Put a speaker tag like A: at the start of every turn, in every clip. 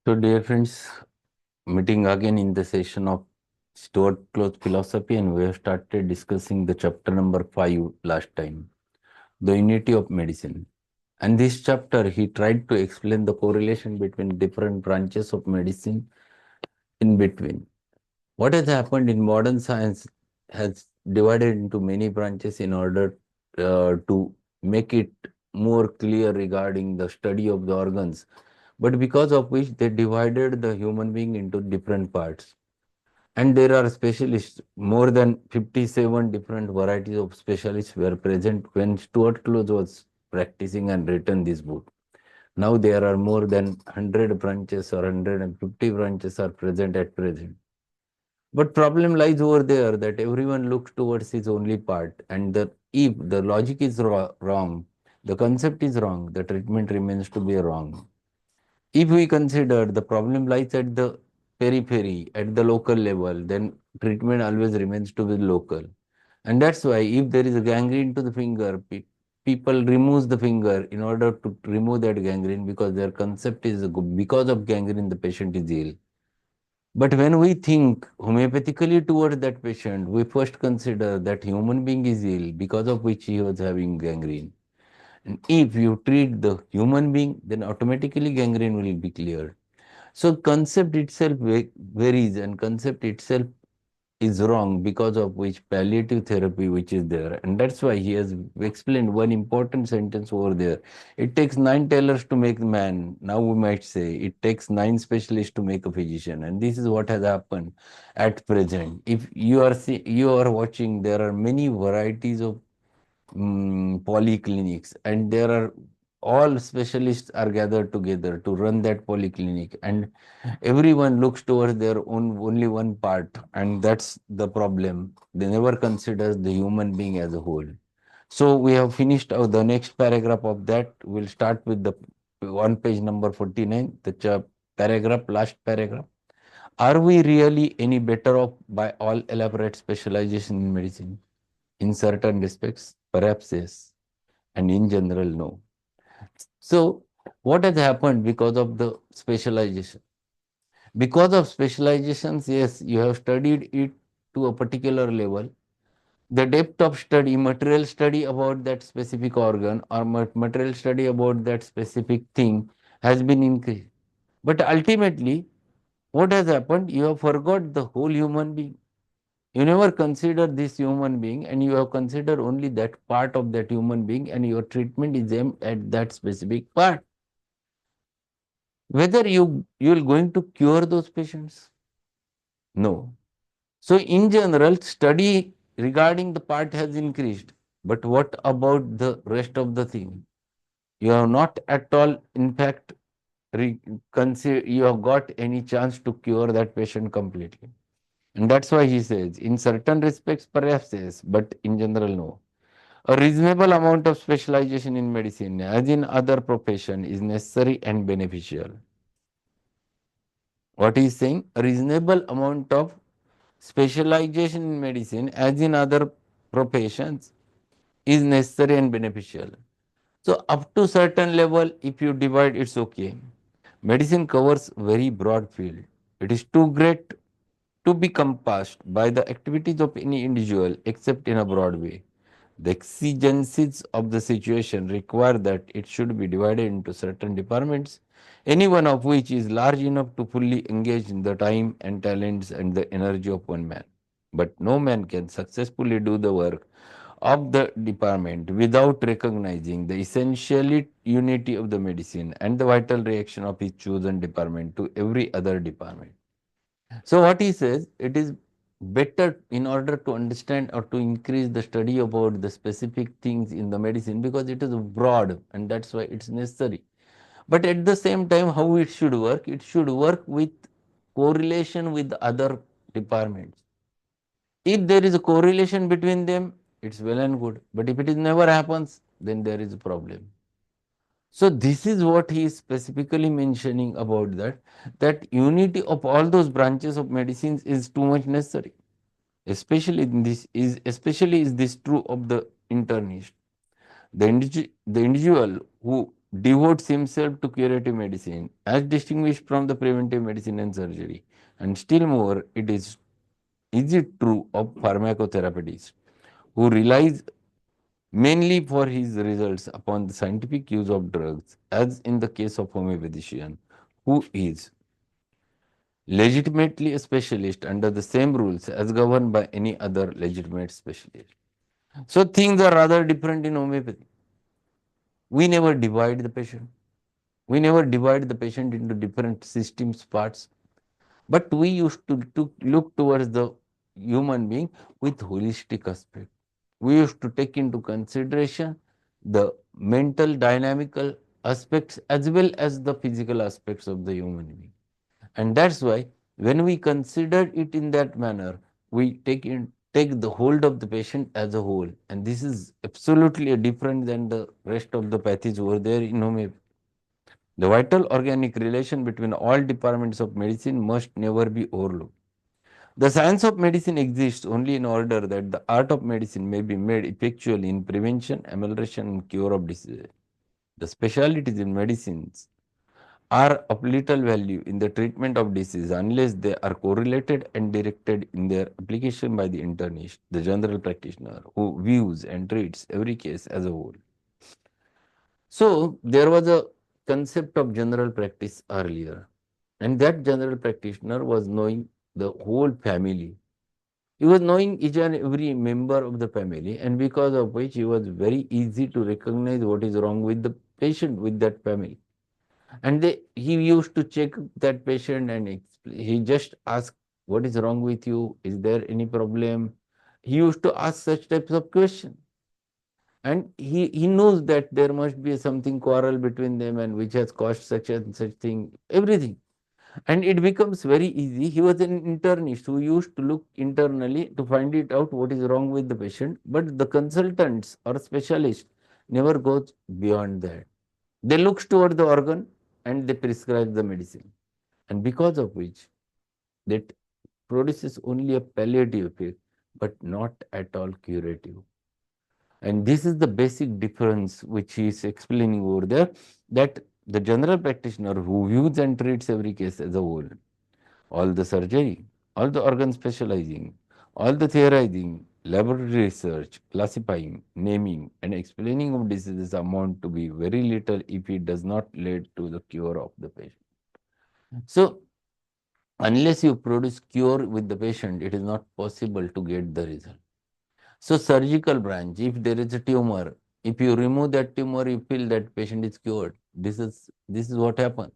A: So, dear friends, meeting again in the session of Stuart Close Philosophy, and we have started discussing the chapter number 5 last time, the unity of medicine. And this chapter, he tried to explain the correlation between different branches of medicine in between. What has happened in modern science has divided into many branches in order to make it more clear regarding the study of the organs, but because of which they divided the human being into different parts. And there are specialists, more than 57 different varieties of specialists were present when Stuart Close was practicing and written this book. Now there are more than 100 branches or 150 branches are present at present. But problem lies over there that everyone looks towards his only part, and if the logic is wrong, the concept is wrong, the treatment remains to be wrong. If we consider the problem lies at the periphery, at the local level, then treatment always remains to be local. And that's why if there is a gangrene to the finger, people remove the finger in order to remove that gangrene because their concept is because of gangrene the patient is ill. But when we think homeopathically towards that patient, we first consider that human being is ill because of which he was having gangrene. And if you treat the human being, then automatically gangrene will be cleared. So concept itself varies and concept itself is wrong because of which palliative therapy which is there. And that's why he has explained one important sentence over there. It takes 9 tailors to make a man. Now we might say it takes 9 specialists to make a physician. And this is what has happened at present. If you are watching, there are many varieties of polyclinics, and there are all specialists are gathered together to run that polyclinic, and everyone looks towards their own only one part, and that's the problem. They never considers the human being as a whole. So we have finished the next paragraph of that. We'll start with the on page number 49, the paragraph, last paragraph. Are we really any better off by all elaborate specialization in medicine? In certain respects, perhaps yes, and in general, no. So, what has happened because of the specialization? Because of specializations, yes, you have studied it to a particular level. The depth of study, material study about that specific organ or material study about that specific thing has been increased. But ultimately, what has happened? You have forgot the whole human being. You never consider this human being, and you have considered only that part of that human being, and your treatment is aimed at that specific part. Whether you're going to cure those patients? No. So in general, study regarding the part has increased. But what about the rest of the thing? You have not at all, in fact, consider you have got any chance to cure that patient completely. And that's why he says, in certain respects, perhaps yes, but in general, no. A reasonable amount of specialization in medicine, as in other profession, is necessary and beneficial. What he is saying, a reasonable amount of specialization in medicine, as in other professions, is necessary and beneficial. So up to certain level, if you divide, it's okay. Medicine covers very broad field. It is too great to be compassed by the activities of any individual except in a broad way. The exigencies of the situation require that it should be divided into certain departments, any one of which is large enough to fully engage in the time and talents and the energy of one man. But no man can successfully do the work of the department without recognizing the essential unity of the medicine and the vital reaction of his chosen department to every other department. So what he says, it is better in order to understand or to increase the study about the specific things in the medicine, because it is broad and that's why it's necessary. But at the same time, how it should work? It should work with correlation with other departments. If there is a correlation between them, it's well and good. But if it is never happens, then there is a problem. So this is what he is specifically mentioning about that unity of all those branches of medicines is too much necessary. Especially is this true of the internist. The individual who devotes himself to curative medicine as distinguished from the preventive medicine and surgery. And still more, is it true of pharmacotherapists who relies mainly for his results upon the scientific use of drugs, as in the case of homeopathician, who is legitimately a specialist under the same rules as governed by any other legitimate specialist. So things are rather different in homeopathy. We never divide the patient. We never divide the patient into different systems, parts, but we used to look towards the human being with holistic aspect. We used to take into consideration the mental, dynamical aspects as well as the physical aspects of the human being. And that's why when we consider it in that manner, we take the hold of the patient as a whole. And this is absolutely different than the rest of the pathies over there in homeopathy. The vital organic relation between all departments of medicine must never be overlooked. The science of medicine exists only in order that the art of medicine may be made effectual in prevention, amelioration, and cure of diseases. The specialties in medicines are of little value in the treatment of disease unless they are correlated and directed in their application by the internist, the general practitioner, who views and treats every case as a whole. So, there was a concept of general practice earlier, and that general practitioner was knowing the whole family. He was knowing each and every member of the family, and because of which he was very easy to recognize what is wrong with the patient with that family. And he used to check that patient and he just asked, "What is wrong with you? Is there any problem?" He used to ask such types of questions. And he knows that there must be something quarrel between them and which has caused such and such thing, everything. And it becomes very easy. He was an internist who used to look internally to find it out what is wrong with the patient. But the consultants or specialists never goes beyond that. They look toward the organ and they prescribe the medicine. And because of which that produces only a palliative effect, but not at all curative. And this is the basic difference which he is explaining over there, that the general practitioner who views and treats every case as a whole, all the surgery, all the organ specializing, all the theorizing, laboratory research, classifying, naming, and explaining of diseases amount to be very little if it does not lead to the cure of the patient. So, unless you produce cure with the patient, it is not possible to get the result. So surgical branch, if there is a tumor, if you remove that tumor, you feel that patient is cured. This is what happens.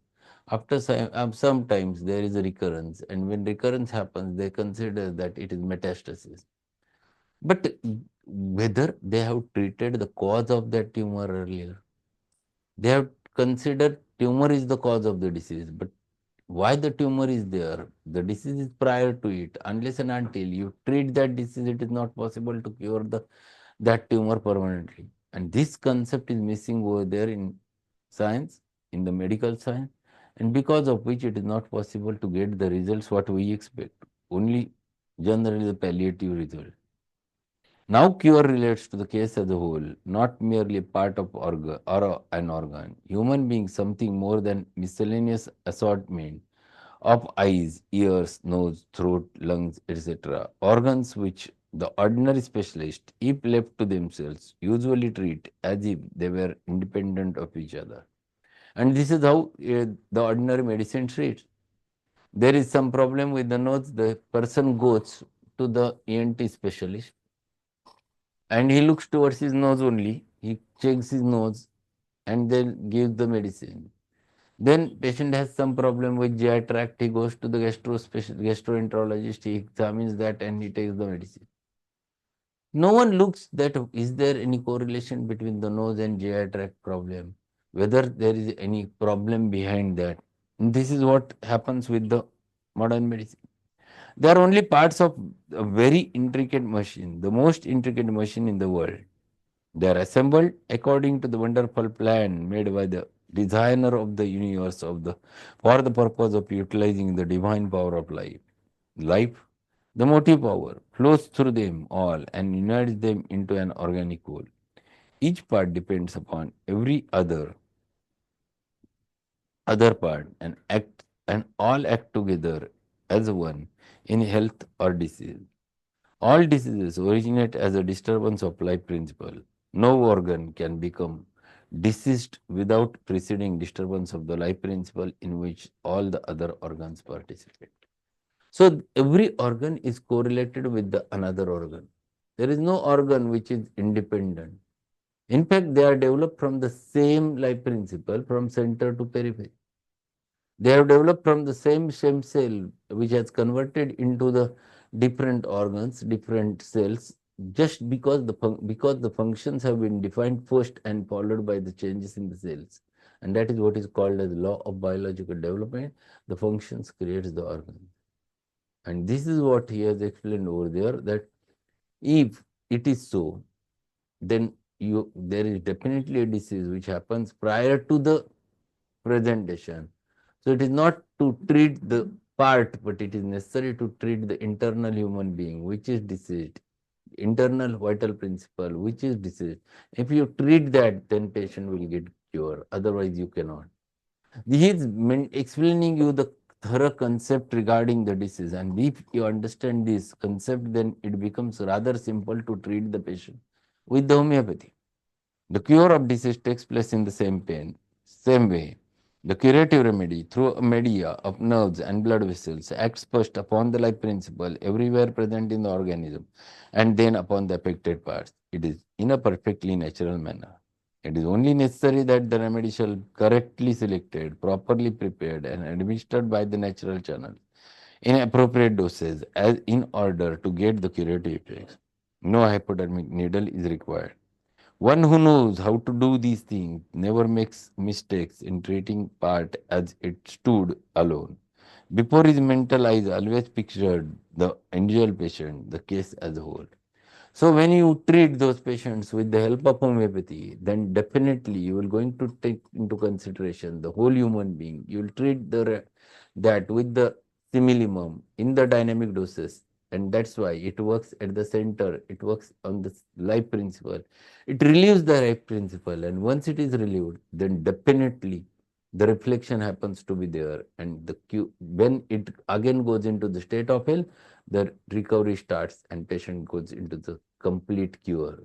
A: After sometimes there is a recurrence, and when recurrence happens, they consider that it is metastasis. But whether they have treated the cause of that tumor earlier, they have considered tumor is the cause of the disease, but why the tumor is there? The disease is prior to it. Unless and until you treat that disease, it is not possible to cure that tumor permanently. And this concept is missing over there in science, in the medical science, and because of which it is not possible to get the results what we expect. Only generally the palliative result. Now cure relates to the case as a whole, not merely part of organ or an organ. Human being something more than miscellaneous assortment of eyes, ears, nose, throat, lungs, etc. Organs which the ordinary specialist, if left to themselves, usually treat as if they were independent of each other. And this is how the ordinary medicine treats. There is some problem with the nose, the person goes to the ENT specialist and he looks towards his nose only. He checks his nose and then gives the medicine. Then patient has some problem with GI tract. He goes to the gastroenterologist. He examines that and he takes the medicine. No one looks that is there any correlation between the nose and GI tract problem, whether there is any problem behind that. And this is what happens with the modern medicine. They are only parts of a very intricate machine, the most intricate machine in the world. They are assembled according to the wonderful plan made by the designer of the universe for the purpose of utilizing the divine power of life. Life, the motive power, flows through them all and unites them into an organic whole. Each part depends upon every other other part and all act together as one in health or disease. All diseases originate as a disturbance of life principle. No organ can become diseased without preceding disturbance of the life principle in which all the other organs participate. So every organ is correlated with the another organ. There is no organ which is independent. In fact, they are developed from the same life principle from center to periphery. They have developed from the same cell which has converted into the different organs, different cells, just because the functions have been defined first and followed by the changes in the cells. And that is what is called as law of biological development. The functions creates the organ. And this is what he has explained over there, that if it is so, then there is definitely a disease which happens prior to the presentation. So it is not to treat the part, but it is necessary to treat the internal human being which is diseased, internal vital principle which is diseased. If you treat that, then patient will get cure. Otherwise, you cannot. He is explaining you the thorough concept regarding the disease, and if you understand this concept, then it becomes rather simple to treat the patient with the homeopathy. The cure of disease takes place in the same way. The curative remedy through a media of nerves and blood vessels acts first upon the life principle everywhere present in the organism and then upon the affected parts. It is in a perfectly natural manner. It is only necessary that the remedy shall be correctly selected, properly prepared, and administered by the natural channel in appropriate doses as in order to get the curative effects. No hypodermic needle is required. One who knows how to do these things never makes mistakes in treating part as it stood alone. Before his mental eyes always pictured the individual patient, the case as a whole. So when you treat those patients with the help of homeopathy, then definitely you will going to take into consideration the whole human being. You will treat that with the similimum in the dynamic doses, and that's why it works at the center. It works on the life principle. It relieves the life principle, and once it is relieved, then definitely the reflection happens to be there, and when it again goes into the state of health, the recovery starts and patient goes into the complete cure.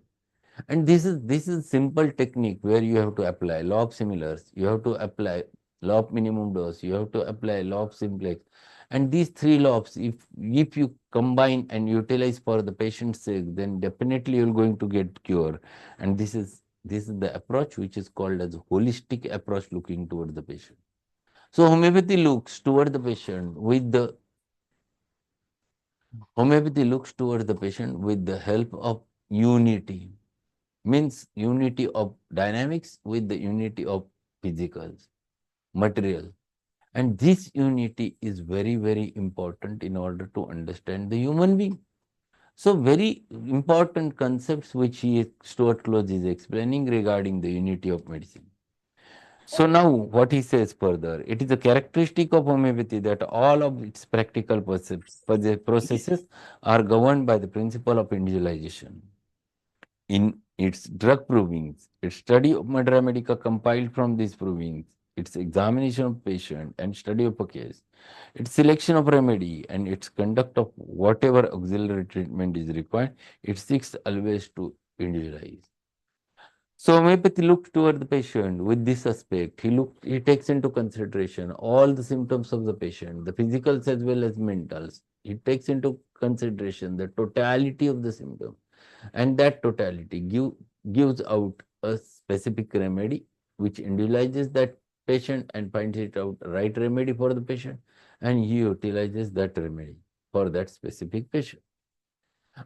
A: And this is simple technique where you have to apply law of similars, you have to apply law of minimum dose, you have to apply law of simplex. And these three laws, if you combine and utilize for the patient's sake, then definitely you're going to get cure. And this is the approach which is called as holistic approach, looking toward the patient. So homeopathy looks toward the patient with the help of unity, means unity of dynamics with the unity of physicals, material. And this unity is very, very important in order to understand the human being. So very important concepts which Stuart Close is explaining regarding the unity of medicine. So now what he says further, it is a characteristic of homeopathy that all of its practical processes are governed by the principle of individualization. In its drug provings, its study of Madra Medica compiled from these provings, its examination of patient and study of a case, its selection of remedy and its conduct of whatever auxiliary treatment is required, it seeks always to individualize. So homeopathy looks toward the patient with this aspect. He takes into consideration all the symptoms of the patient, the physicals as well as mentals. He takes into consideration the totality of the symptom, and that totality gives out a specific remedy which individualizes that patient and finds it out right remedy for the patient, and he utilizes that remedy for that specific patient.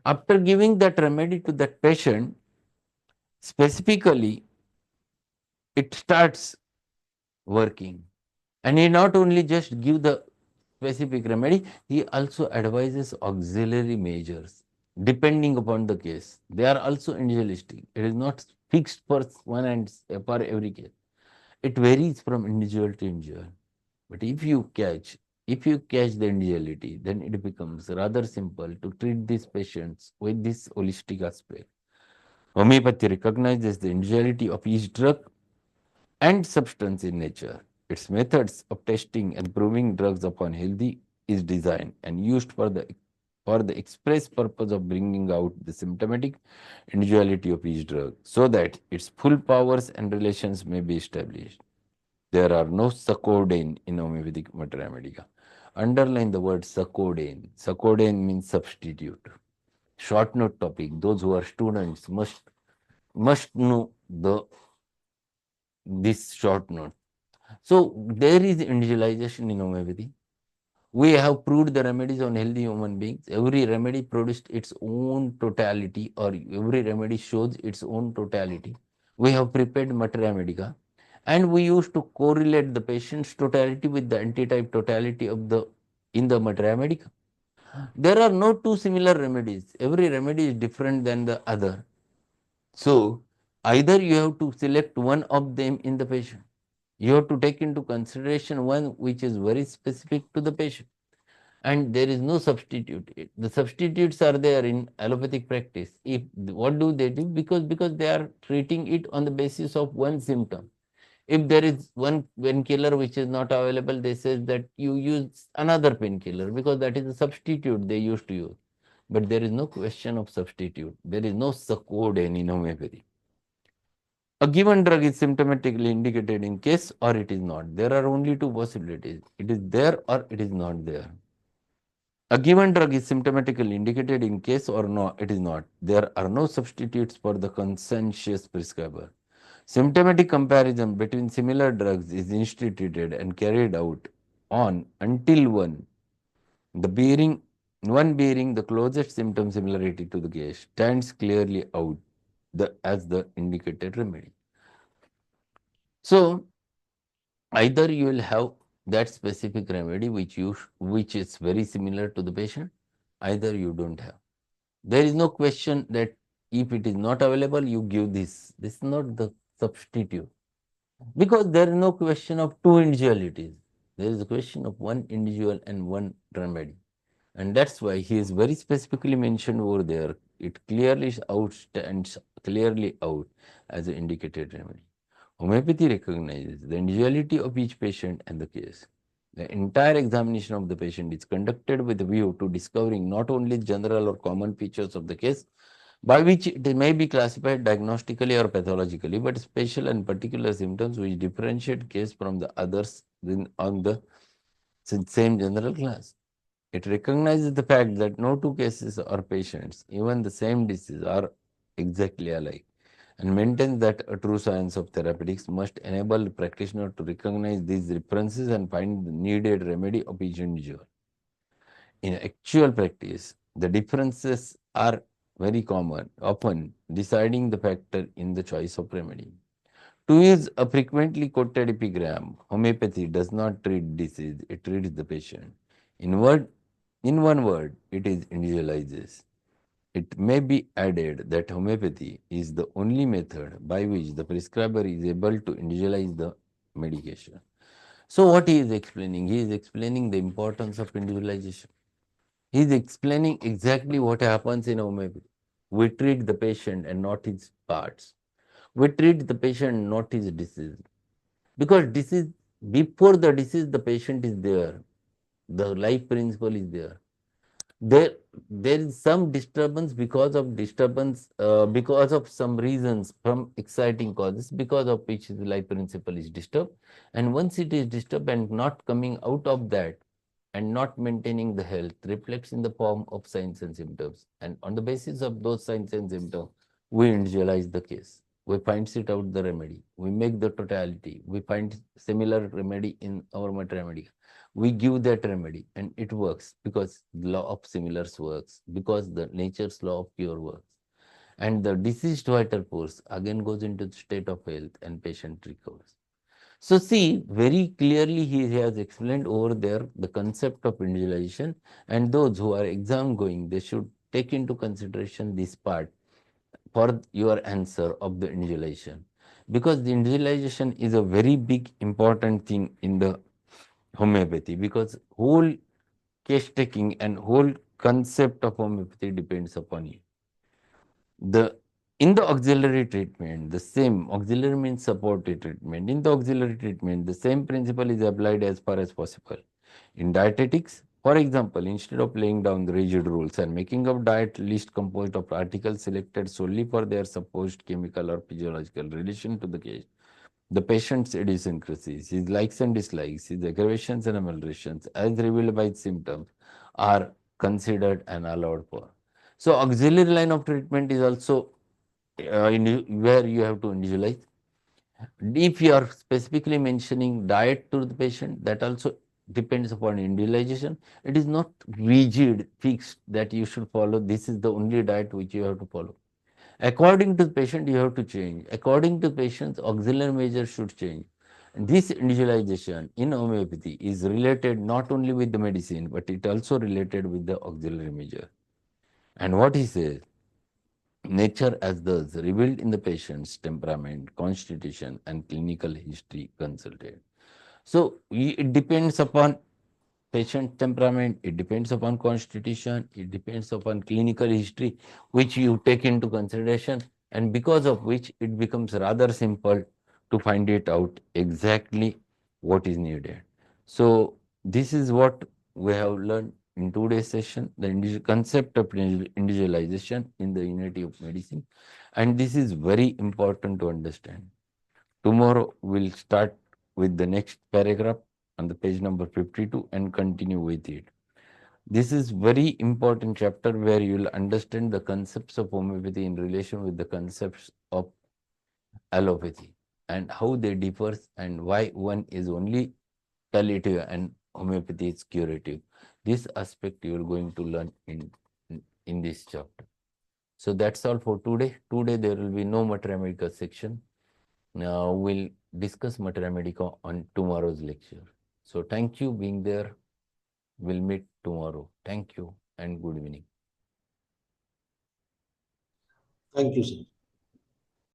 A: After giving that remedy to that patient, specifically it starts working. And he not only just give the specific remedy, he also advises auxiliary measures depending upon the case. They are also individualistic. It is not fixed for one and for every case. It varies from individual to individual. But if you catch the individuality, then it becomes rather simple to treat these patients with this holistic aspect. Homeopathy recognizes the individuality of each drug and substance in nature. Its methods of testing and proving drugs upon healthy is designed and used for the express purpose of bringing out the symptomatic individuality of each drug so that its full powers and relations may be established. There are no succoden in homeopathic materia medica. Underline the word succoden. Succoden means substitute. Short note topic. Those who are students must know this short note. So there is individualization in homeopathy. We have proved the remedies on healthy human beings. Every remedy produced its own totality, or every remedy shows its own totality. We have prepared materia medica, and we used to correlate the patient's totality with the antitype totality of the in the materia medica. There are no two similar remedies. Every remedy is different than the other. So either you have to select one of them in the patient. You have to take into consideration one which is very specific to the patient, and there is no substitute. The substitutes are there in allopathic practice. If what do they do? Because they are treating it on the basis of one symptom. If there is one painkiller which is not available, they say that you use another painkiller because that is a substitute they used to use. But there is no question of substitute. There is no succoden in homeopathy. A given drug is symptomatically indicated in case or it is not. There are only two possibilities. It is there or it is not there. A given drug is symptomatically indicated in case or no, it is not. There are no substitutes for the conscientious prescriber. Symptomatic comparison between similar drugs is instituted and carried out on until one bearing the closest symptom similarity to the case stands clearly out as the indicated remedy. So either you will have that specific remedy which is very similar to the patient, either you don't have. There is no question that if it is not available, you give this. This is not the substitute. Because there is no question of two individualities. There is a question of one individual and one remedy. And that's why he is very specifically mentioned over there. It clearly stands clearly out as an indicated remedy. Homeopathy recognizes the individuality of each patient and the case. The entire examination of the patient is conducted with a view to discovering not only general or common features of the case, by which it may be classified diagnostically or pathologically, but special and particular symptoms which differentiate case from the others on the same general class. It recognizes the fact that no two cases or patients, even the same disease, are exactly alike, and maintains that a true science of therapeutics must enable the practitioner to recognize these differences and find the needed remedy of each individual. In actual practice, the differences are very common, often deciding the factor in the choice of remedy. To use a frequently quoted epigram, homeopathy does not treat disease, it treats the patient. In, word, in one word, it is individualizes. It may be added that homeopathy is the only method by which the prescriber is able to individualize the medication. So, what he is explaining? He is explaining the importance of individualization. He is explaining exactly what happens in homeopathy. We treat the patient and not his parts. We treat the patient, not his disease. Because disease, before the disease, the patient is there. The life principle is there. There, there is some disturbance because of some reasons from exciting causes, because of which the life principle is disturbed. And once it is disturbed and not coming out of that, and not maintaining the health reflects in the form of signs and symptoms. And on the basis of those signs and symptoms, we individualize the case. We find it out the remedy. We make the totality. We find similar remedy in our materia medica. We give that remedy and it works because the law of similars works, because the nature's law of cure works. And the diseased vital force again goes into the state of health and patient recovers. So see, very clearly he has explained over there the concept of individualization, and those who are exam going, they should take into consideration this part for your answer of the individualization. Because the individualization is a very big important thing in the homeopathy, because whole case taking and whole concept of homeopathy depends upon you. The In the auxiliary treatment, the same auxiliary means supportive treatment. In the auxiliary treatment, the same principle is applied as far as possible. In dietetics, for example, instead of laying down the rigid rules and making a diet list composed of articles selected solely for their supposed chemical or physiological relation to the case, the patient's idiosyncrasies, his likes and dislikes, his aggravations and ameliorations, as revealed by its symptoms, are considered and allowed for. So, auxiliary line of treatment is also where you have to individualize. If you are specifically mentioning diet to the patient, that also depends upon individualization. It is not rigid, fixed that you should follow. This is the only diet which you have to follow. According to the patient, you have to change. According to the patient's auxiliary measures should change. This individualization in homeopathy is related not only with the medicine, but it also related with the auxiliary measure. And what he says, nature as thus revealed in the patient's temperament, constitution, and clinical history consulted. So it depends upon patient temperament, it depends upon constitution, it depends upon clinical history, which you take into consideration, and because of which it becomes rather simple to find it out exactly what is needed. So this is what we have learned in today's session, the concept of individualization in the unity of medicine, and this is very important to understand. Tomorrow we'll start with the next paragraph on the page number 52 and continue with it. This is very important chapter where you will understand the concepts of homeopathy in relation with the concepts of allopathy and how they differ and why one is only palliative and homeopathy is curative. This aspect you are going to learn in this chapter. So that's all for today. Today there will be no Mater Medica section. Now we'll discuss Mater Medica on tomorrow's lecture. So thank you being there. We'll meet tomorrow. Thank you and good evening.
B: Thank you, sir.